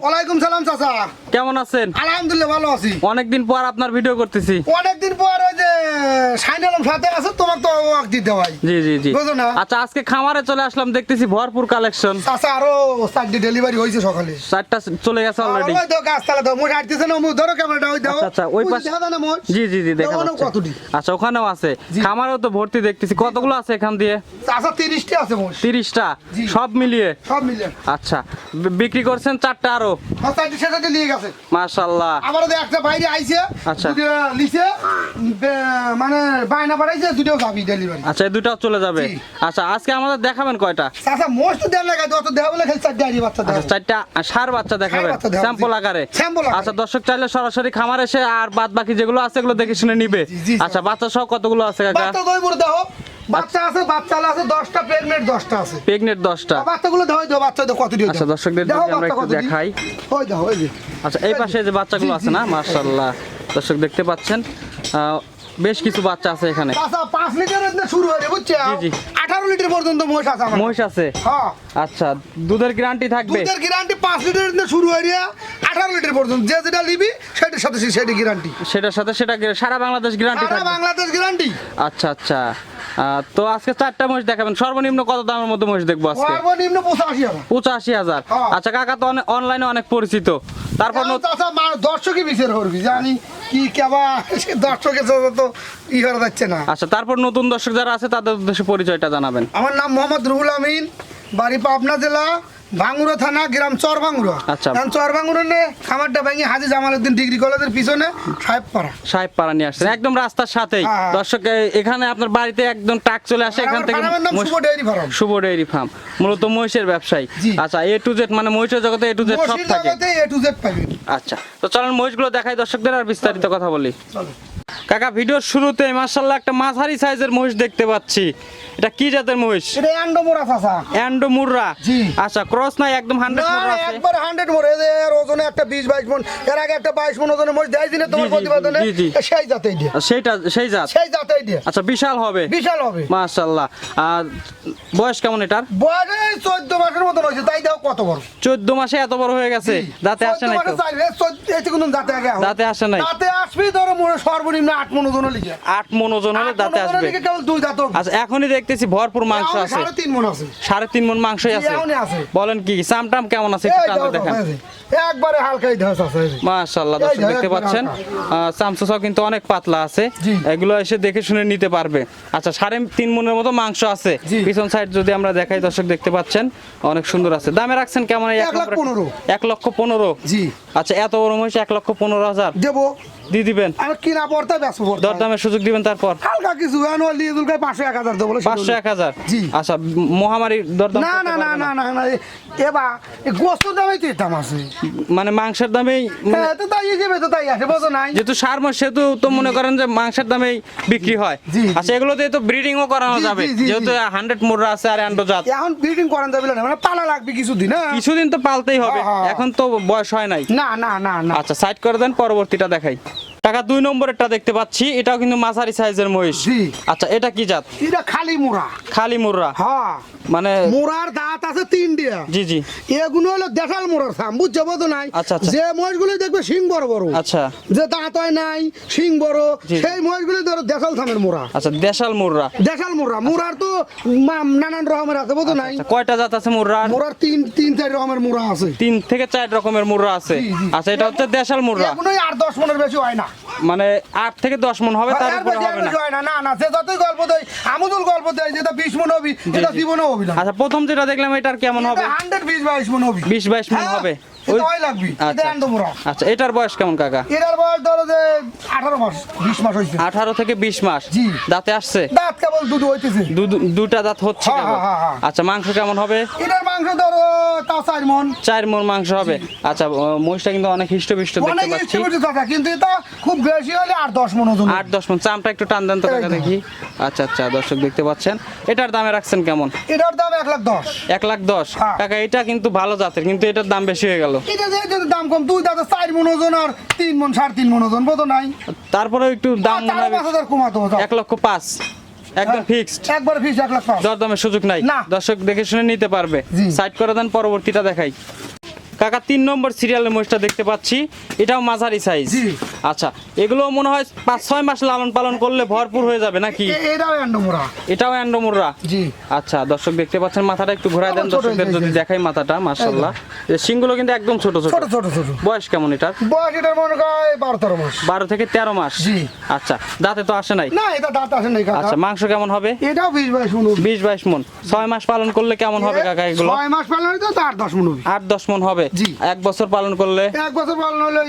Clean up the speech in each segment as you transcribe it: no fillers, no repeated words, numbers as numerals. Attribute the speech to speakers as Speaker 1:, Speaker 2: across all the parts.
Speaker 1: ওয়ালাইকুম সালাম চাচা,
Speaker 2: কেমন আছেন?
Speaker 1: আলহামদুলিল্লাহ ভালো আছি।
Speaker 2: অনেকদিন পর আপনার ভিডিও করতেছি।
Speaker 1: অনেকদিন পর ওই যে শাইনালম সাথে আছে, তোমার তো ওয়াক দিতে হয়।
Speaker 2: জি জি জি।
Speaker 1: বুঝো না?
Speaker 2: আচ্ছা, আজকে খামারে চলে আসলাম, দেখতেছি ভরপুর কালেকশন।
Speaker 1: চাচা আরো 4টি ডেলিভারি হয়েছে সকালে।
Speaker 2: 4টা চলে গেছে অলরেডি।
Speaker 1: ওই তো গাছতলা দাও, মোট আটতেছে না, মোট ধরো ক্যামেরাটা ওই দাও।
Speaker 2: আচ্ছা ওই পাশে
Speaker 1: দেখা দাও না মোট।
Speaker 2: জি জি জি দেখা
Speaker 1: ওখানেও
Speaker 2: যাচ্ছে।
Speaker 1: কতটি?
Speaker 2: আচ্ছা ওখানেও আছে। খামারেও তো ভর্তি দেখতেছি। কতগুলো আছে এখান দিয়ে?
Speaker 1: চাচা 30টি আছে মোট।
Speaker 2: 30টা
Speaker 1: জি।
Speaker 2: সব মিলিয়ে?
Speaker 1: সব মিলিয়ে।
Speaker 2: আচ্ছা, বিক্রি করছেন 4টা আরো?
Speaker 1: হ্যাঁ, 4টি সেটাতে নিয়ে গেছে।
Speaker 2: মাশাআল্লাহ।
Speaker 1: আবার ওদের একটা বাইরে আইছে,
Speaker 2: আচ্ছা।
Speaker 1: দুটো লিছে, মানে বায়না পাঠাইছে, দুটোও যাবি ডেলিভারি।
Speaker 2: আচ্ছা এই দুটাও চলে যাবে।
Speaker 1: জি।
Speaker 2: আচ্ছা আজকে আমাদের দেখাবেন কয়টা?
Speaker 1: চাচা মোস্ট দেন লাগা তো, অত দেওয়া বলে খালি 4টি আইরি বাচ্চা দাও।
Speaker 2: আচ্ছা 4টা সার বাচ্চা দেখাবেন
Speaker 1: বাচ্চা দেখাবো,
Speaker 2: স্যাম্পল
Speaker 1: জি।
Speaker 2: আকারে।
Speaker 1: স্যাম্পল আকারে।
Speaker 2: আচ্ছা দর্শক চাইলে সরাসরি খামার এসে আর বাদ বাকি যেগুলো আছে এগুলো দেখে শুনে নিবে।
Speaker 1: জি, জি,
Speaker 2: আচ্ছা বাচ্চা সহ কতগুলো আছে কাকা?
Speaker 1: বাচ্চা দই মুড় দাও। বাচ্চা আছে, বাচ্চা আছে 10টা, প্রেগনেন্ট 10টা আছে।
Speaker 2: প্রেগনেন্ট 10টা।
Speaker 1: বাচ্চাগুলো দাও, দাও বাচ্চা দাও, কত দিও?
Speaker 2: আচ্ছা দর্শকদের যদি আমরা একটু দেখাই।
Speaker 1: ওই দাও, ওই যে।
Speaker 2: আচ্ছা এই পাশে যে বাচ্চাগুলো
Speaker 1: জি,
Speaker 2: আছে না,
Speaker 1: জি।
Speaker 2: মাশাআল্লাহ দর্শক দেখতে পাচ্ছেন বেশ কিছু বাচ্চা আছে এখানে।
Speaker 1: চাচা 5 লিটারের দিয়ে শুরু হয় রে, বুঝছো?
Speaker 2: জি, জি।
Speaker 1: 18 লিটার পর্যন্ত মহিষ আছে আমার।
Speaker 2: মহিষ আছে?
Speaker 1: হ্যাঁ।
Speaker 2: আচ্ছা দুধের গ্যারান্টি থাকবে?
Speaker 1: দুধের গ্যারান্টি 5 লিটারের দিয়ে শুরু হয় রে, 18 লিটার পর্যন্ত। যে যেটা নিবি সেটার সাথে সেটা গ্যারান্টি।
Speaker 2: সেটার সাথে সেটা সারা বাংলাদেশ গ্যারান্টি
Speaker 1: সারা
Speaker 2: থাকবে?
Speaker 1: বাংলাদেশ গ্যারান্টি।
Speaker 2: আচ্ছা আচ্ছা। তো আজকে 4টা মহিষ দেখাবেন। সর্বনিম্ন কত দামের মধ্যে মহিষ দেখবো আজকে?
Speaker 1: সর্বনিম্ন 85,000।
Speaker 2: 85,000।
Speaker 1: হ্যাঁ।
Speaker 2: আচ্ছা কাকা তো অনলাইনে অনেক পরিচিত, তারপর
Speaker 1: চাচা দর্শকই বিচার করবি, জানি কি কেবা দর্শকের সাথে তো ই করা যাচ্ছে না।
Speaker 2: আচ্ছা তারপর নতুন দর্শক যারা আছে তাদের উদ্দেশ্যে পরিচয়টা জানাবেন।
Speaker 1: আমার নাম মোহাম্মদ রুহুল আমিন, বাড়ি পাবনা জেলা, ভাঙ্গুরা থানা, গ্রাম চরভাঙ্গুরা।
Speaker 2: আচ্ছা।
Speaker 1: চরভাঙ্গুরা নে খামারটা ভেঙে হাজি জামালউদ্দিন ডিগ্রি কলেজের পিছনে
Speaker 2: সাহেবপাড়া নিয়ে আসছেন, একদম রাস্তার সাথেই।
Speaker 1: হ্যাঁ।
Speaker 2: দর্শক এখানে আপনার বাড়িতে একদম ট্রাক চলে আসে এখান থেকে।
Speaker 1: শুভ ডেইরি ফার্ম।
Speaker 2: শুভ ডেইরি ফার্ম মূলত মহিষের ব্যবসায়ী।
Speaker 1: জি।
Speaker 2: আচ্ছা এ টু জেড মানে মহিষের জগতে এ টু জেড সব থাকে।
Speaker 1: এ টু জেড পাবেন।
Speaker 2: আচ্ছা তো চলেন মহিষগুলো দেখাই দর্শকদের আর বিস্তারিত কথা বলি।
Speaker 1: চলো।
Speaker 2: কাকা ভিডিওর শুরুতে মাশাআল্লাহ একটা মাঝারি সাইজের মহিষ দেখতে পাচ্ছি। এটা কি জাতের মহিষ?
Speaker 1: এটা অ্যান্ডোমোরা চাচা।
Speaker 2: অ্যান্ডোমুররা?
Speaker 1: জি।
Speaker 2: আচ্ছা ক্রস নাই, একদম 100
Speaker 1: না
Speaker 2: মুররা আছে?
Speaker 1: একবার 100 মোড়। এর ওজনে একটা 20-22 মণ, এর আগে একটা 22 মণ ওজনের মোষ দেয় দিনে তোমার
Speaker 2: জি, জি,
Speaker 1: প্রতিবেদনে।
Speaker 2: জি, জি।
Speaker 1: সেই জাতেই দিয়ে।
Speaker 2: সেই জাত?
Speaker 1: সেই জাতেই দিয়ে।
Speaker 2: আচ্ছা বিশাল হবে?
Speaker 1: বিশাল হবে।
Speaker 2: মাশাআল্লাহ। আর বয়স কেমন এটার?
Speaker 1: বয়স 14 মাসের মতন হয়েছে, তাই দাও কত বড়।
Speaker 2: 14 মাসে এত বড় হয়ে গেছে? দাঁতে আসে নাই তো?
Speaker 1: দাঁতে আগে
Speaker 2: দাঁতে আসে নাই?
Speaker 1: দাঁতে আসবি ধরো সর্বনিম্ন 8 মণ ওজন লিখে।
Speaker 2: 8 মণ ওজন হলে দাঁতে আসবে?
Speaker 1: কেবল 2 দাঁত।
Speaker 2: আচ্ছা এখনই দেখতেছি ভরপুর মাংস আছে।
Speaker 1: 3.5 মণ আছে।
Speaker 2: 3.5 মণ মাংসই আছে?
Speaker 1: এখনই আছে।
Speaker 2: বলেন কি সামটাম কেমন আছে একটু টানতে দেখান।
Speaker 1: একবারে হালকাই ধাস আছে।
Speaker 2: মাশাআল্লাহ দর্শক দেখতে পাচ্ছেন চামচুসাও কিন্তু অনেক পাতলা আছে।
Speaker 1: জি।
Speaker 2: এগুলো এসে দেখে শুনে নিতে পারবে। আচ্ছা 3.5 মণের মতো মাংস আছে।
Speaker 1: জি।
Speaker 2: পিছন সাইড যদি আমরা দেখাই দর্শক দেখতে পাচ্ছেন অনেক সুন্দর আছে। দামে রাখছেন কেমন?
Speaker 1: 1,15,000।
Speaker 2: 1,15,000?
Speaker 1: জি।
Speaker 2: আচ্ছা এত বড় মহিষ 1,15,000
Speaker 1: দেবো।
Speaker 2: দিয়ে দিবেন?
Speaker 1: আমি কিনা পড়তে ব্যস্ত পড়তে।
Speaker 2: দরদামের সুযোগ দিবেন তারপর?
Speaker 1: হালকা কিছু অ্যানুয়াল দিয়ে দুলকে 500-1000 দেবো বলে।
Speaker 2: 500-1000?
Speaker 1: জি।
Speaker 2: আচ্ছা মহামারী দরদাম
Speaker 1: না
Speaker 2: করতে
Speaker 1: না না
Speaker 2: পারবে
Speaker 1: না না না এবার গোস্ত দামেই তো দাম আছে।
Speaker 2: মানে মাংসের দামেই
Speaker 1: হ্যাঁ তো তাই হিসেবে তো তাই আসে, বোঝো নাই?
Speaker 2: যেহেতু সার মাস সেহেতু তো মনে করেন যে মাংসের দামেই বিক্রি হয়।
Speaker 1: জি।
Speaker 2: আচ্ছা এগুলো দিয়ে তো ব্রিডিংও করানো
Speaker 1: জি,
Speaker 2: যাবে
Speaker 1: জি, জি,
Speaker 2: যেহেতু
Speaker 1: জি।
Speaker 2: 100 মুররা আছে আর অ্যান্ডো জাত।
Speaker 1: এখন ব্রিডিং করান যাবে না, মানে পালা লাগবে কিছুদিন। হ্যাঁ
Speaker 2: কিছুদিন তো পালতেই হবে,
Speaker 1: হ্যাঁ, হ্যাঁ।
Speaker 2: এখন তো বয়স হয় নাই।
Speaker 1: না না না না।
Speaker 2: আচ্ছা সাইড করে দেন, পরবর্তীটা দেখাই। টাকা 2 নম্বরেরটা দেখতে পাচ্ছি, এটাও কিন্তু মাঝারি সাইজের মহিষ।
Speaker 1: জি।
Speaker 2: আচ্ছা এটা কি জাত?
Speaker 1: এটা খালি মুড়া।
Speaker 2: খালি মুররা?
Speaker 1: হ্যাঁ
Speaker 2: মানে
Speaker 1: মুড়ার দাঁত আছে 3টা।
Speaker 2: জি জি।
Speaker 1: এগুলো হলো দেশাল মুড়ার থাম, বুঝছো বোধ নাই?
Speaker 2: আচ্ছা, আচ্ছা।
Speaker 1: যে মহিষগুলো দেখবে শিং বড় বড়,
Speaker 2: আচ্ছা
Speaker 1: যে দাঁত হয় নাই শিং বড়,
Speaker 2: জি।
Speaker 1: সেই মহিষগুলো ধরো দেশাল থামের মুড়া।
Speaker 2: আচ্ছা দেশাল মুররা?
Speaker 1: দেশাল মুড়া। মুড়ার তো নানান রকমের আছে, বোধ নাই?
Speaker 2: আচ্ছা, কয়টা জাত আছে মুররা?
Speaker 1: মুড়ার 3-4 রকমের মুড়া আছে।
Speaker 2: 3 থেকে 4 রকমের মুররা আছে।
Speaker 1: জি, জি।
Speaker 2: আচ্ছা এটা হচ্ছে দেশাল মুররা।
Speaker 1: এগুলোই 8-10 মণের বেশি হয় না।
Speaker 2: মানে 8 থেকে 10 মণ হবে, তার
Speaker 1: আর
Speaker 2: উপরে
Speaker 1: বেশি
Speaker 2: হবে না?
Speaker 1: হয় না। না না, সে যতই গল্প দেয়, আমুদুল গল্প দেয় যেটা 20 মণ হবি, এটা জীবনে হবি না।
Speaker 2: আচ্ছা প্রথম যেটা দেখলাম এটার কেমন হবে?
Speaker 1: 120-22 মণ হবি।
Speaker 2: 20-22 মণ
Speaker 1: হ্যাঁ,
Speaker 2: হবে?
Speaker 1: এটা ওই লাগবে এটা
Speaker 2: আচ্ছা
Speaker 1: আন্ডমোরা।
Speaker 2: আচ্ছা এটার বয়স কেমন কাকা?
Speaker 1: এটার বয়স ধরো যে 18 মাস 20 মাস হইছে।
Speaker 2: 18 থেকে 20 মাস।
Speaker 1: জি।
Speaker 2: দাঁতে আসছে?
Speaker 1: দাঁত কেবল দুটো হইতেছে।
Speaker 2: দুটা দাঁত হচ্ছে
Speaker 1: হ্যাঁ,
Speaker 2: কেবল।
Speaker 1: হ্যাঁ, হ্যাঁ।
Speaker 2: আচ্ছা মাংস কেমন হবে?
Speaker 1: এটার মাংস ধরো তা 4 মণ।
Speaker 2: 4 মণ মাংস হবে। আচ্ছা মহিষটা কিন্তু অনেক হিষ্টপিষ্ট দেখতে
Speaker 1: অনেক
Speaker 2: পাচ্ছি।
Speaker 1: ইস্টিমেটেড কথা, কিন্তু এটা খুব বেশি হলে 8-10 মণ ওজন।
Speaker 2: 8-10 মণ। চামটা একটু টান দেন তো কাকা দেখি। আচ্ছা আচ্ছা দর্শক দেখতে পাচ্ছেন। এটার দামে রাখছেন কেমন?
Speaker 1: এটার দাম 1,10,000।
Speaker 2: 1,10,000।
Speaker 1: হ্যাঁ।
Speaker 2: কাকা এটা কিন্তু ভালো জাতের, কিন্তু এটার দাম বেশি হয়ে গেল।
Speaker 1: এটা যে এটার দাম কম, দুই দাঁতে 4 মণ ওজন আর 3 মণ 3.5 মণ ওজন বোধ নাই।
Speaker 2: তারপরেও একটু দাম মনে হয়
Speaker 1: 5,000 কমাতো।
Speaker 2: 1,05,000 একদম ফিক্সড।
Speaker 1: একবার ফিস 1,05,000।
Speaker 2: দরদামের সুযোগ নাই।
Speaker 1: না।
Speaker 2: দর্শক দেখে শুনে নিতে পারবে।
Speaker 1: জি।
Speaker 2: সাইড করে দেন, পরবর্তীটা দেখাই। কাকা 3 নম্বর সিরিয়ালের মহিষটা দেখতে পাচ্ছি, এটাও মাঝারি সাইজ।
Speaker 1: জি।
Speaker 2: আচ্ছা এগুলো মনে হয় 5-6 মাস লালন পালন করলে ভরপুর হয়ে যাবে নাকি?
Speaker 1: এটাও আন্ডমোরা।
Speaker 2: এটাও অ্যান্ডোমোররা।
Speaker 1: জি।
Speaker 2: আচ্ছা দর্শক দেখতে পাচ্ছেন, মাথাটা একটু ঘোরায় দেন
Speaker 1: ছোট
Speaker 2: দর্শকদের
Speaker 1: এই যে,
Speaker 2: যদি
Speaker 1: এই যে।
Speaker 2: দেখাই মাথাটা। মাশাআল্লাহ সিংগুলো কিন্তু একদম ছোট ছোট।
Speaker 1: ছোট ছোট ছোট।
Speaker 2: বয়স কেমন এটার?
Speaker 1: বয়স এটার মনে হয় 12-13 মাস।
Speaker 2: 12 থেকে 13 মাস।
Speaker 1: জি।
Speaker 2: আচ্ছা দাঁতে তো আসে নাই।
Speaker 1: না এটা দাঁত আসে নাই কাকা।
Speaker 2: আচ্ছা মাংস কেমন হবে?
Speaker 1: এটাও 20-22 মণ।
Speaker 2: 20-22 মণ। 6 মাস পালন করলে কেমন হবে কাকা এগুলো?
Speaker 1: 6 মাস পালন হইতো তো 8-10 মণ হবে।
Speaker 2: 8-10 মণ হবে।
Speaker 1: জি।
Speaker 2: 1 বছর পালন করলে?
Speaker 1: 1 বছর পালন হলে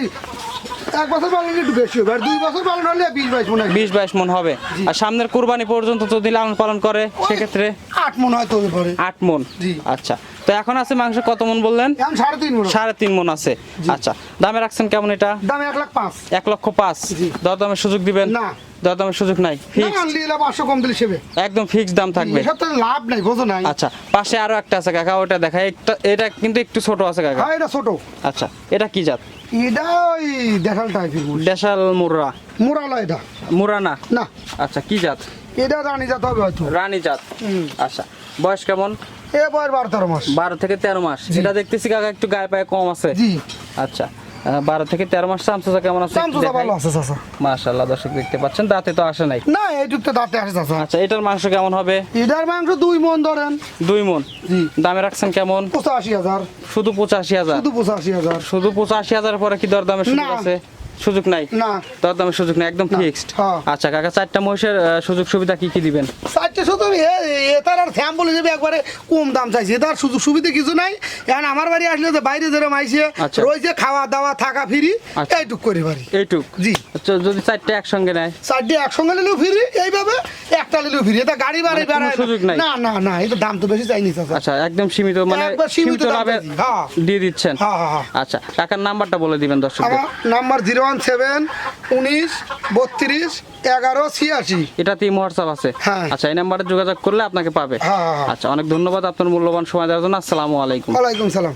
Speaker 1: 1 বছর পালন হলে একটু বেশি হবে, আর 2 বছর পালন হলে 20-22 মণ হবে।
Speaker 2: 20-22 মণ হবে। আর সামনের কুরবানি পর্যন্ত যদি লালন পালন করে সেক্ষেত্রে
Speaker 1: 8 মণ হয়তো হবে পরে।
Speaker 2: 8 মণ।
Speaker 1: জি।
Speaker 2: আচ্ছা তো এখন আছে মাংস কত মণ বললেন?
Speaker 1: এখন 3.5 মণ।
Speaker 2: 3.5 মণ আছে। আচ্ছা দামে রাখছেন কেমন এটা?
Speaker 1: দাম 1,05,000।
Speaker 2: 1,05,000।
Speaker 1: জি।
Speaker 2: দরদামের সুযোগ দিবেন?
Speaker 1: না।
Speaker 2: দরদামের সুযোগ নাই,
Speaker 1: না
Speaker 2: ফিক্স
Speaker 1: আনলি 500 কম দিলে সেবে।
Speaker 2: একদম ফিক্স দাম থাকবে।
Speaker 1: এসব তো লাভ নাই, বোঝো নাই।
Speaker 2: আচ্ছা পাশে আরো একটা আছে কাকা, ওটা দেখাই। এটা কিন্তু একটু ছোট আছে কাকা।
Speaker 1: হ্যাঁ এটা ছোট।
Speaker 2: আচ্ছা এটা কি জাত?
Speaker 1: এটা ওই দেশাল টাইপের মোষ।
Speaker 2: দেশাল মুর্রা?
Speaker 1: মুরালা এটা।
Speaker 2: মুরানা?
Speaker 1: না
Speaker 2: আচ্ছা কি জাত?
Speaker 1: এটা রানী জাত হবে হয়তো।
Speaker 2: রানী জাত। আচ্ছা বয়স কেমন?
Speaker 1: এ বয়স 12-13 মাস।
Speaker 2: 12 থেকে 13 মাস।
Speaker 1: জি।
Speaker 2: এটা দেখতেছি কাকা একটু গায়ে পায়ে কম আছে।
Speaker 1: জি।
Speaker 2: আচ্ছা 12 থেকে 13 মাস। চামচা কেমন আছে?
Speaker 1: চামচা ভালো আছে চাচা।
Speaker 2: মাশাআল্লাহ দর্শক দেখতে পাচ্ছেন, দাঁতে তো আসে নাই।
Speaker 1: না এইটুকু দাঁতে আসে চাচা।
Speaker 2: আচ্ছা এটার মাংস কেমন হবে?
Speaker 1: এটার মাংস 2 মণ ধরেন।
Speaker 2: 2 মণ।
Speaker 1: জি।
Speaker 2: দামে রাখছেন কেমন?
Speaker 1: 85,000।
Speaker 2: শুধু 85,000?
Speaker 1: শুধু 85,000।
Speaker 2: শুধু 85,000 পরে কি দরদামের সুযোগ
Speaker 1: না।
Speaker 2: আছে? সুযোগ নাই?
Speaker 1: না।
Speaker 2: দরদামের সুযোগ নাই, একদম ফিক্সড।
Speaker 1: হ্যাঁ।
Speaker 2: আচ্ছা কাকা 4টা মহিষের সুযোগ সুবিধা কি কি দিবেন?
Speaker 1: 400 শুধু এটার আর থ্যাম বলে যাবে একবারে কম দাম চাইছে, এটার সুযোগ সুবিধা কিছু নাই। এখন আমার বাড়ি আসলে যে বাইরে যেরকম আইসে
Speaker 2: আচ্ছা।
Speaker 1: রয়েছে খাওয়া দাওয়া থাকা ফ্রি,
Speaker 2: আচ্ছা।
Speaker 1: এইটুক করে পারি।
Speaker 2: এইটুক?
Speaker 1: জি।
Speaker 2: আচ্ছা, যদি 4টা একসঙ্গে নেয়?
Speaker 1: 4টে একসঙ্গে নিলেও ফ্রি, এইভাবে একটা নিলেও ফ্রি। এটা গাড়ি বাড়ি
Speaker 2: মানে কোনো
Speaker 1: বেড়ায়
Speaker 2: সুযোগ নাই?
Speaker 1: না না না, এটা দাম তো বেশি চাইনি চাচা।
Speaker 2: আচ্ছা একদম সীমিত, মানে
Speaker 1: একবার সীমিত দাম
Speaker 2: লাভে
Speaker 1: চাইছি, হ্যাঁ।
Speaker 2: দিয়ে দিচ্ছেন?
Speaker 1: হ্যাঁ, হ্যাঁ, হ্যাঁ।
Speaker 2: আচ্ছা কাকার নাম্বারটা বলে দিবেন দর্শকদের।
Speaker 1: আমার নাম্বার 017-19-32-11-86।
Speaker 2: এটাতেই হোয়াটসঅ্যাপ আছে?
Speaker 1: হ্যাঁ।
Speaker 2: আচ্ছা এই নাম্বারে যোগাযোগ করলে আপনাকে পাবে।
Speaker 1: হ্যাঁ, হ্যাঁ, হ্যাঁ।
Speaker 2: আচ্ছা অনেক ধন্যবাদ আপনার মূল্যবান সময় দেওয়ার জন্য। আসসালামু আলাইকুম।
Speaker 1: ওয়ালাইকুম সালাম।